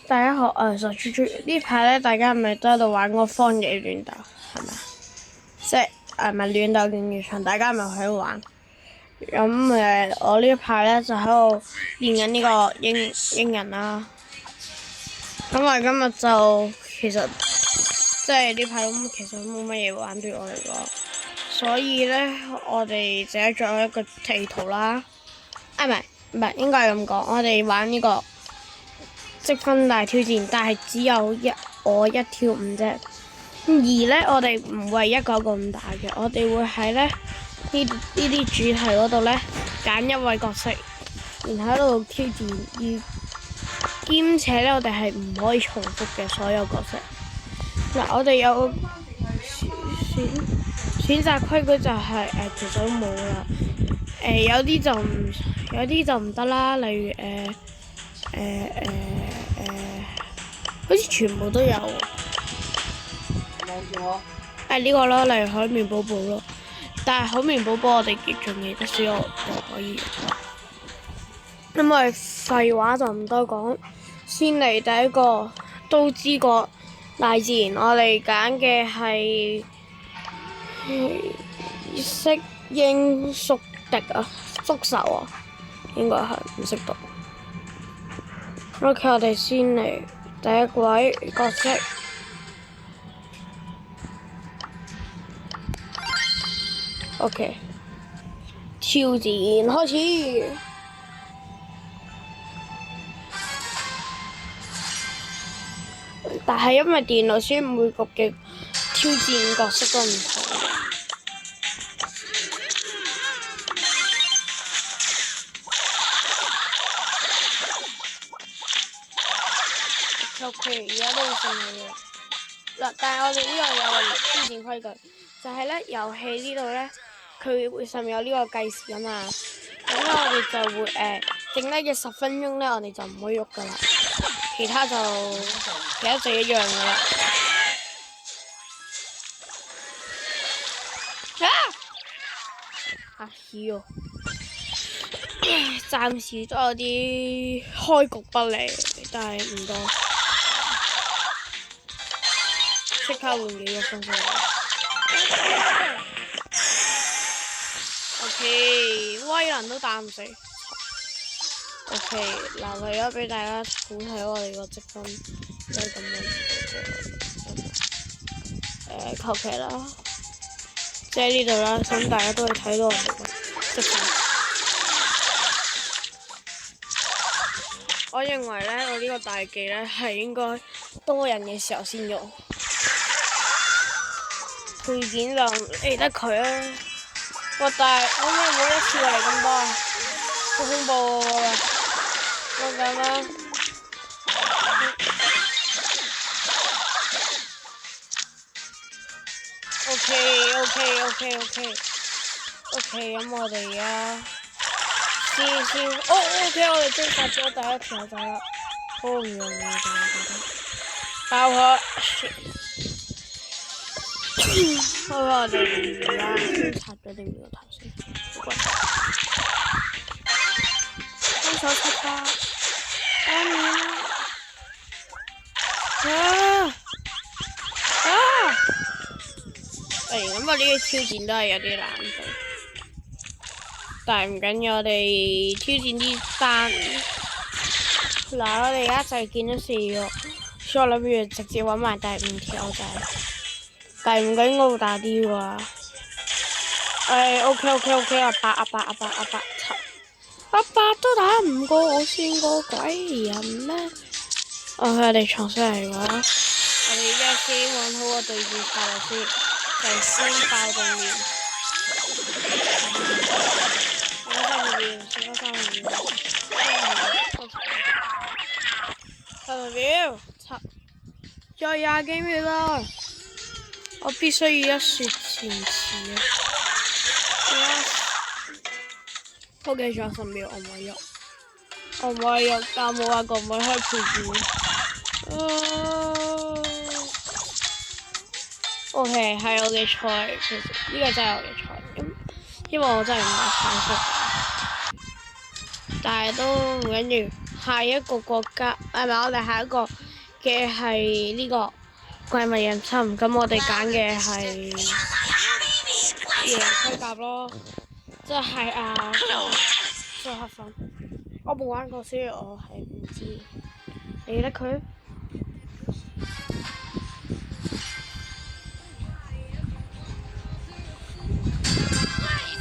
大家好，我係實豬豬。呢排咧，大家係咪都喺度玩嗰個荒野亂鬥？係咪？即係咪亂鬥競技場？大家係咪喺度玩？咁我呢一排咧就喺度練緊呢個鷹人啦。咁我今日就其實即係呢排咁，其實都冇乜嘢玩對我嚟講，所以咧我哋就係做一個地圖啦。唔係，應該係咁講，我哋玩呢個積分大挑戰，但係只有我1挑5啫。而咧，我哋唔會一個咁大嘅，我哋會喺咧呢啲主題嗰度咧揀一位角色，然後喺度挑戰，兼且咧我哋係唔可以重複嘅所有角色。嗱，我哋有選擇規矩就係其實都冇啦。有啲就唔得啦，例如好似全部都有。呢個咯，例如海綿寶寶咯，但係海綿寶寶我哋仲記得少就可以。咁我哋廢話就唔多講，先嚟第一個都知個大自然，我哋揀嘅係色英宿敵啊，宿仇啊，應該係唔識讀。OK， 我哋先嚟第一位角色。OK， 挑戰開始。但係因為電腦所以每局嘅挑戰角色都唔同。OK， 而家都會順利嘅。嗱，但係我哋呢度有個挑戰規矩，就係咧遊戲呢度咧，佢會上面有呢個計時啊嘛。咁咧我哋就會剩低嘅10分鐘咧，我哋就唔可以喐噶啦。其他就一樣噶啦。喎！暫時都有啲開局不利，但係唔多。即刻換幾個分數。OK， 威能都打唔死。OK， 嗱，為咗俾大家估睇我哋個積分，即係咁樣。求其啦，即係呢度啦，咁大家都會睇到我哋個積分。我認為咧，我呢個大技咧係應該多人嘅時候先用。配件就理得佢啊！哇！但係可唔可以冇一次過嚟咁多啊？好恐怖喎！我咁啦。OK， 咁我哋而家先OK， 我哋追殺咗第一條仔啦，好唔容易爆佢！我哋而家先拆咗定個頭先，幫手拆吧，咁我呢個挑戰都係有啲難度，但係唔緊要，我哋挑戰啲單。嗱，我哋而家就見咗4個，所以我諗住直接揾埋第5條仔。第5個應該會大啲啩。OK， 阿伯都打唔過我算個鬼人咩？我哋重新嚟話，我哋而家先揾好個對戰策略先，就先爆對面。30秒，再20幾秒啦！我必須要一雪前恥啊！OK， 仲有10秒，我唔可以喐，但冇話過唔可以開配件。OK， 係我嘅菜，其實呢個真係我嘅菜，因為我真係唔係太識，但係都唔緊要。下一個國家係咪？我哋下一個嘅係呢個怪物人參，咁我哋揀嘅係夜盔甲咯，即係黑粉。我冇玩過，所以我係唔知。你咧佢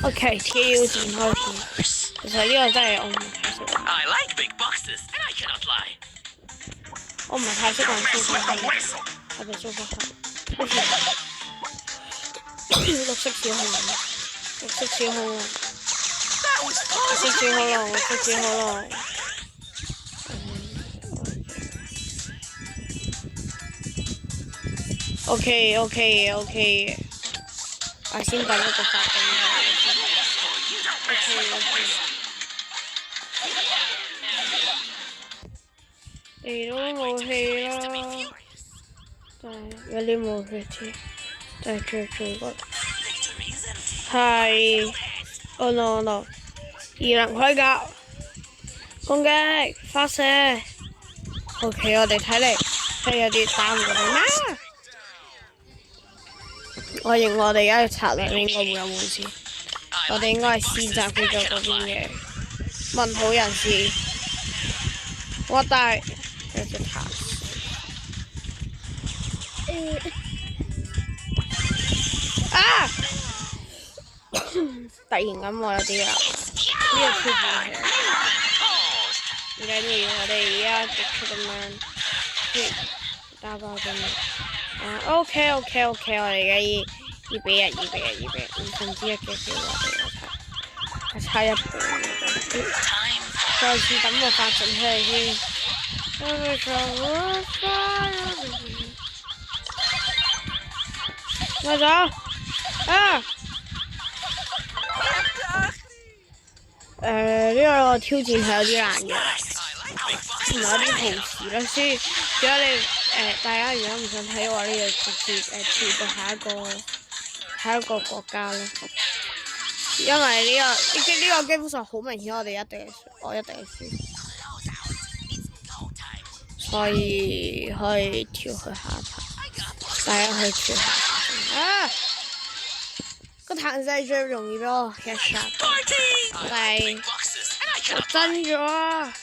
？OK， 挑戰開始。其實呢個真係我唔太識玩。我唔係太識玩蘇菲克，係咪蘇菲克？綠色小恐龍，綠色小恐龍，綠色小恐龍，綠色小恐龍。OK， 我先等一個發動啦。OK。嚟到武器啦，但係有啲武器添，但係最嗰係，oh no， 異能盔甲，攻擊發射。OK， 我哋睇嚟係有啲打唔過佢啦。我認我哋而家嘅策略應該會有回事，我哋應該係先襲佢咗嗰邊嘅文土人士。我大有隻塔。啊！突然咁我有啲啦，呢個超級唔緊要，我哋而家極速咁樣打爆佢哋。OK， 我哋而家2比1，五分之一嘅機會我哋差一半。再次等個發進出嚟先。快走！啊！呢個挑戰係有啲難嘅，同埋有啲同時啦。所以如果你大家如果唔想睇嘅話，呢個直接跳到下一個國家咯。因為呢個基本上好明顯，我一定係輸，所以可以跳去下一排。大家可以跳下啊！個彈射最容易俾我 headshot， 但係我真咗啊！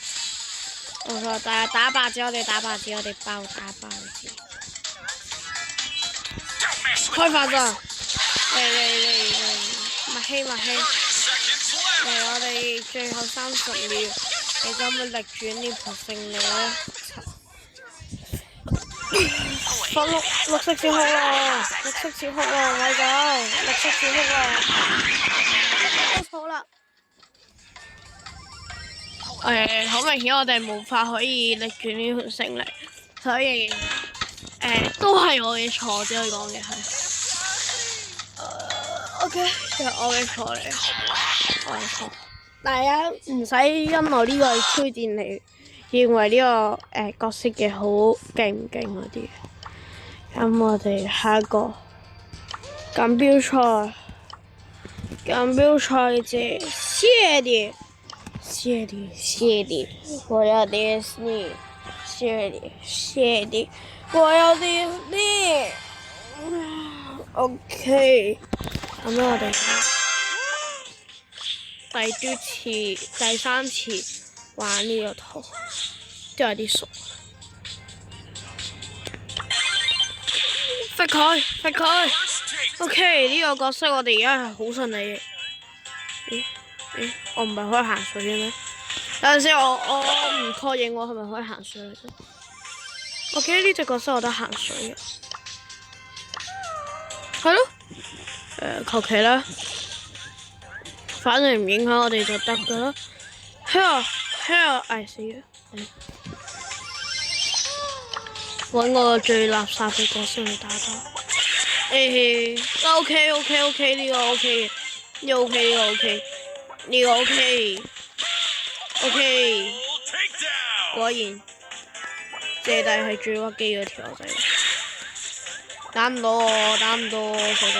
冇錯，但係打靶子，我哋爆打靶子，開發咋？嚟，默希，嚟我哋最後30秒，你可唔可以逆轉呢盤勝利咧？綠色小恐龍，我走，綠色小恐龍，好啦。好明顯我哋無法可以逆轉呢盤勝利，所以都係我嘅錯，只可以講嘅係。OK， 就係我嘅錯嚟，我嘅錯。大家唔使因我呢個推薦嚟認為呢個角色嘅好勁唔勁嗰啲。咁我哋下一個錦標賽姐，謝你，我要Disney，謝你，我要Disney。OK， 咁我哋第3次玩呢個圖，都有啲熟。揈佢 ！OK， 呢個角色我哋而家係好順利嘅。我唔係可以行水嘅咩？有陣時我唔確認我係咪可以行水嘅啫。OK， 呢隻角色我得行水嘅。係咯。求其啦，反正唔影響我哋就得噶啦。死咗！揾個最垃圾嘅角色去打。OK， 呢個 OK， 果然姐弟係最屈機嗰條仔，打唔到我，傻仔。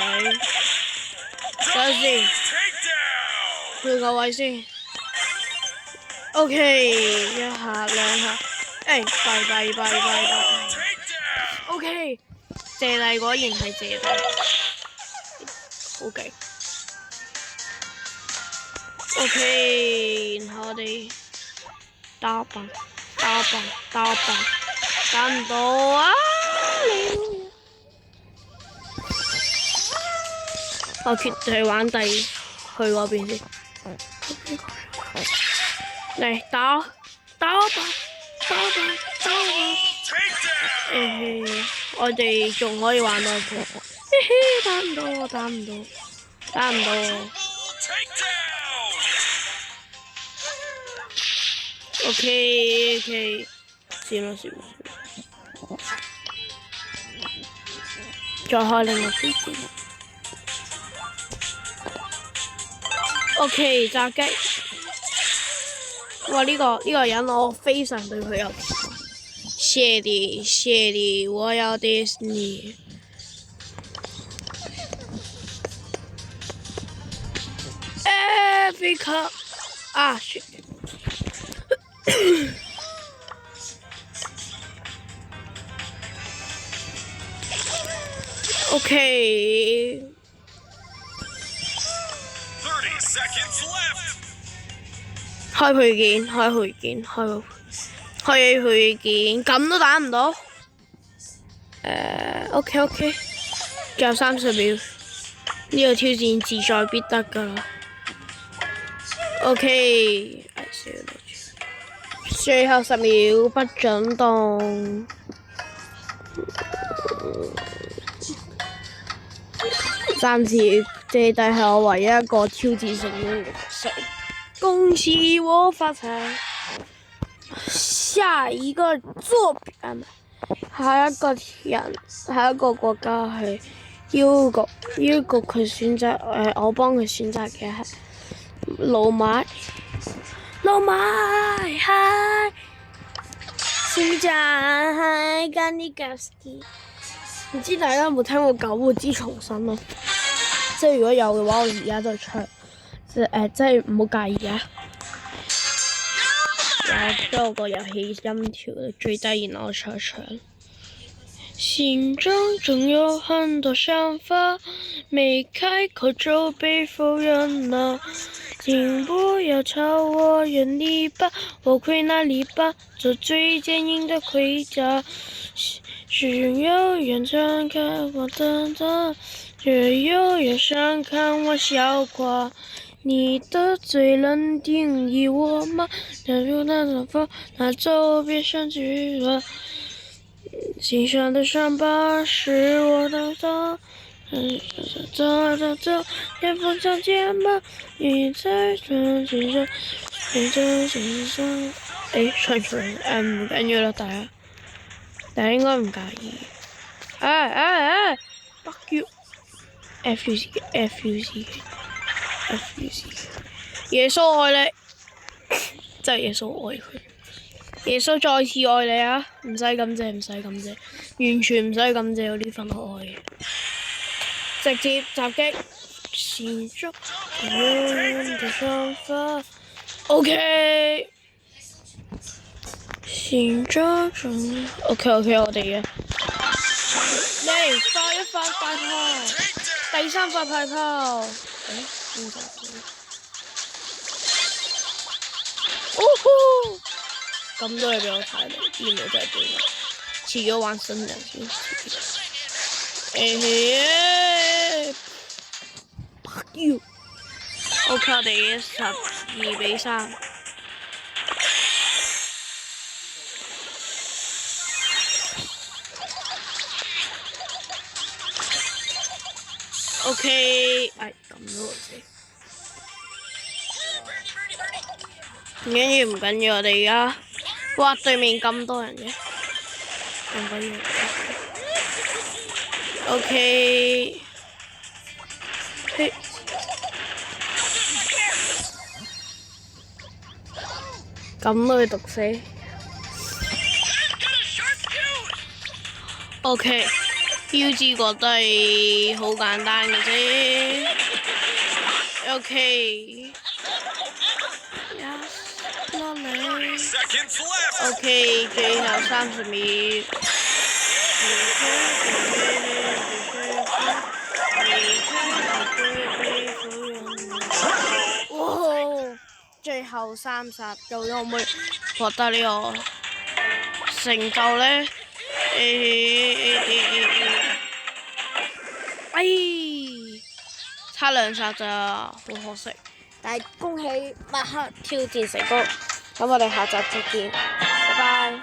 等陣先，換個位先。OK， 一下兩下，弊。OK， 謝麗果然係謝麗，好勁。OK， 然後我哋打笨，打唔到啊！我決定玩第去嗰邊先。嚟打我吧！我哋仲可以玩多鋪。打唔到我。OK， 算啦。再開另一個飛機。OK， 炸雞。哇！呢個人我非常對佢有期望。謝你，我要迪士尼。Africa 啊！OK。開配件，咁都打唔到。OK， 仲有30秒，呢個挑戰志在必得㗎啦。OK， 最後10秒不准動。暫時這係我唯一一個挑戰成功嘅角色。恭喜我發財！下一個作品，下一個國家係要求佢選擇我幫佢選擇嘅係老麥，嗨！選擇係甘尼加斯基。唔知大家有冇聽過《九活之重生》咯？即係如果有嘅話，我而家就唱。即係唔好介意啊！我將我個遊戲音調到最低，然後我唱。心中總有很多想法，沒開口就被否認了。請不要朝我遠離吧，我會哪裡吧？做最堅硬的盔甲。是有人想看我等等，卻有人想看我笑垮。你的嘴能定義我嗎？假如那種風拿走，別想去了。心上的傷疤是我的傷，走，也不想見嗎？你在說幾聲，你在心上。唱唔緊要啦，大家應該唔介意。fuck you，FUC。耶穌愛你，真係耶穌愛佢。耶穌再次愛你啊！唔使感謝，完全唔使感謝我呢份愛，直接襲擊。心中有的想法 ，OK。心中OK， 我哋嘅嚟發一發大炮，第3發大炮。咁多嘢俾我睇到，啲嘢真係對我。遲咗玩新人先。fuck you。OK， 我哋12-3。OK， 咁都死。唔緊要，我哋而家，哇！對面咁多人嘅，咁緊要。OK， 嘿，咁都要毒死。OK， 標誌覺得係好簡單嘅啫。OK。OK， 最後30秒。哇！最後30，究竟可唔可以獲得呢個成就呢？哎，差2殺咋，好可惜。但係恭喜馬克挑戰成功，咁我哋下集再見，拜拜。